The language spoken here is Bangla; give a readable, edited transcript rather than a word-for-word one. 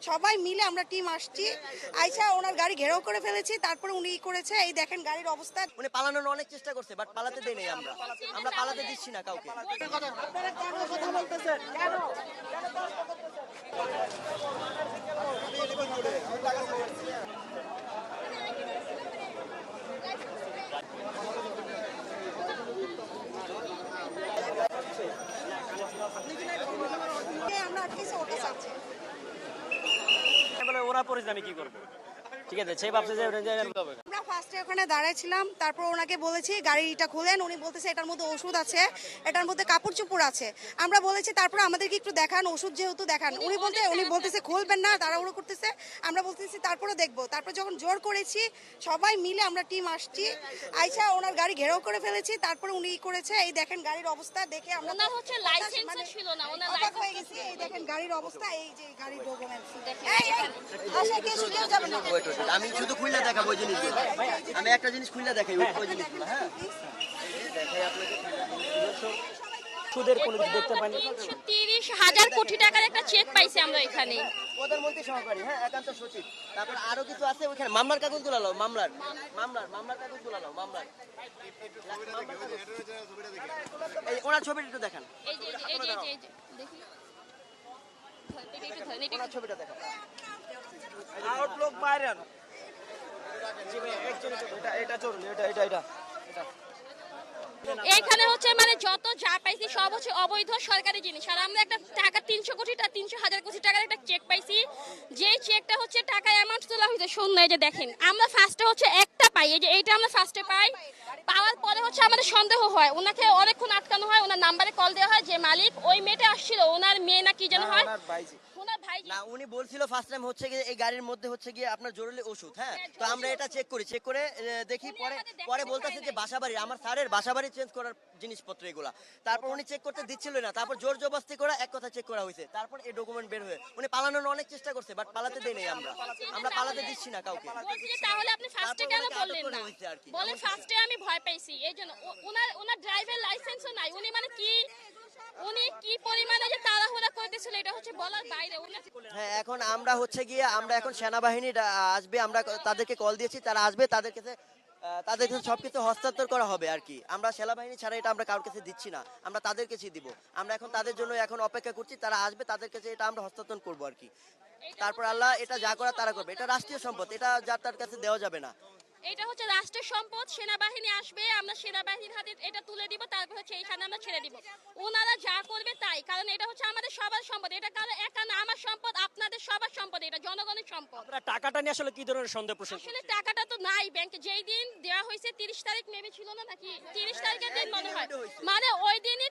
সবাই মিলে আমরা টিম আসছি, আইসা ওনার গাড়ি ঘেরাও করে ফেলেছি, তারপরে উনি করেছে এই দেখেন গাড়ির অবস্থা। উনি পালানোর অনেক চেষ্টা করছে, বাট পালাতে দেই নাই আমরা পালাতে দিচ্ছি না কাউকে। আপনারা কেন কথা বলতেছেন? কেন? আমরা আটকেছি, ওটা চাচ্ছে। বলে ওরা পরিস্থিতি আমি কি করবো, ঠিক আছে সে ভাবছে যে আমরা ফার্স্টে ওখানে দাঁড়াইছিলাম, তারপর ওনাকে বলেছি গাড়িটা খুলেন, উনি বলতেছে এটার মধ্যে ওষুধ আছে, এটার মধ্যে কাপড় চোপড় আছে। আমরা বলেছি তারপর আমাদেরকে একটু দেখান, ওষুধ যেহেতু দেখান। উনি বলতেছে খুলবেন না, তাড়াহুড়ো করতেছে। আমরা বলতেছি তারপরে দেখবো। তারপর যখন জোর করেছি সবাই মিলে আমরা টিম আসছি, আইসা ওনার গাড়ি ঘেরাও করে ফেলেছি, তারপরে উনি করেছে এই দেখেন গাড়ির অবস্থা দেখে আমরা ওনার হচ্ছে লাইসেন্স ছিল না, ওনার অবাক হয়ে গেছি। এই দেখেন গাড়ির অবস্থা, এই যে গাড়ির ডকুমেন্টস দেখেন। আচ্ছা কেউ যাবে না। আমি শুধু খুললে দেখাবো ওই জিনিসগুলো, আমি একটা জিনিস খুললে দেখাই ওই জিনিসগুলো। হ্যাঁ দেখাই আপনাকে, সুদের কোনো কিছু দেখতে পাইনি। ৩০,০০০ কোটি টাকার একটা চেক পাইছি আমরা এখানে। প্রধানমন্ত্রী সহকারী, হ্যাঁ একান্ত সচিব। তারপর আরো কিছু আছে ওইখানে, মামলার কাগজ তুলালো, মামলার কাগজ তুলালো, মামলার। এই ওনার ছবিটা একটু দেখান, এই যে দেখি ওনার ছবিটা দেখান। আউটলুক বাইরেন এটা চলুন, এটা এইখানে হচ্ছে মানে যত যা পাইছি সব হচ্ছে অবৈধ সরকারি জিনিস। আর আমরা একটা টাকা ৩০০,০০০ কোটি টাকার একটা চেক পাইছি, যে চেকটা হচ্ছে টাকা অ্যামাউন্ট তোলা হয়েছে শূন্য। এই যে দেখেন আমরা ফার্স্টে হচ্ছে একটা পাই, এই যে এইটা আমরা ফার্স্টে পাই। পাওয়ার পরে হচ্ছে আমাদের সন্দেহ হয়, ওনাকে অনেকক্ষণ আটকানো হয়, ওনার নাম্বারে কল দেওয়া হয়, যে মালিক ওই মেয়েটা আসছিল, ওনার মেয়ে না কি যেন হয়, ওনার ভাই। না উনি বলছিল ফার্স্ট টাইম হচ্ছে গিয়ে এই গাড়ির মধ্যে হচ্ছে গিয়ে আপনার জরুরি ওষুধ। হ্যাঁ তো আমরা এটা চেক করে দেখি, পরে বলতেছে যে বাসাবাড়ি, আমার স্যারের বাসাবাড়ি চেঞ্জ করার জিনিসপত্র এগুলা। তারপর উনি চেক করতে দিচ্ছিল না, তারপর জোর জবরদস্তি করে এক কথা চেক করা হয়েছে, তারপর এই ডকুমেন্ট বের হয়ে উনি পালানোর অনেক চেষ্টা করছে, বাট পালাতে দেই নাই আমরা পালাতে দিচ্ছি না কাউকে। তাহলে আপনি ফার্স্টে কেন বললেন না? বলে ফার্স্টে আমি ভয় পাইছি, এইজন্য ওনার ড্রাইভার লাইসেন্সও নাই। উনি কি পরিমাণে যে তাড়াহুড়া করতেছিল এটা হচ্ছে বলার বাইরে। হ্যাঁ এখন আমরা হচ্ছে গিয়ে এখন সেনাবাহিনী আসবে, আমরা তাদেরকে কল দিয়েছি, তারা আসবে, তাদের কাছে সবকিছু হস্তান্তর করা হবে আর কি। আমরা সেনাবাহিনী ছাড়া এটা আমরা কারোর কাছে দিচ্ছি না, আমরা তাদের কাছেই দিব। আমরা এখন তাদের জন্য এখন অপেক্ষা করছি, তারা আসবে, তাদের কাছে এটা আমরা হস্তান্তর করবো আর কি। তারপর আল্লাহ এটা যা করা তারা করবে, এটা রাষ্ট্রীয় সম্পদ, এটা যার তার কাছে দেওয়া যাবে না। এটা হচ্ছে রাষ্ট্রের সম্পদ, সেনাবাহিনী আসবে, আমরা সেনাবাহিনীর হাতে এটা তুলে দিব, তারপর হচ্ছে এইখানে আমরা ছেড়ে দিব। ওনারা যা করবে তাই, কারণ এটা হচ্ছে আমাদের সবার সম্পদ, এটা কারণ একা না, আমার সম্পদ, আপনাদের সবার সম্পদ, এটা জনগণের সম্পদ। আপনারা টাকাটা নিয়ে আসলে কি ধরনের সন্দেহ পোষণ? আসলে টাকাটা তো নাই ব্যাংকে, যেই দিন দেওয়া হয়েছে 30 তারিখ মেবি ছিল না নাকি, 30 তারিখের দিন মনে হয়, মানে ওই দিনই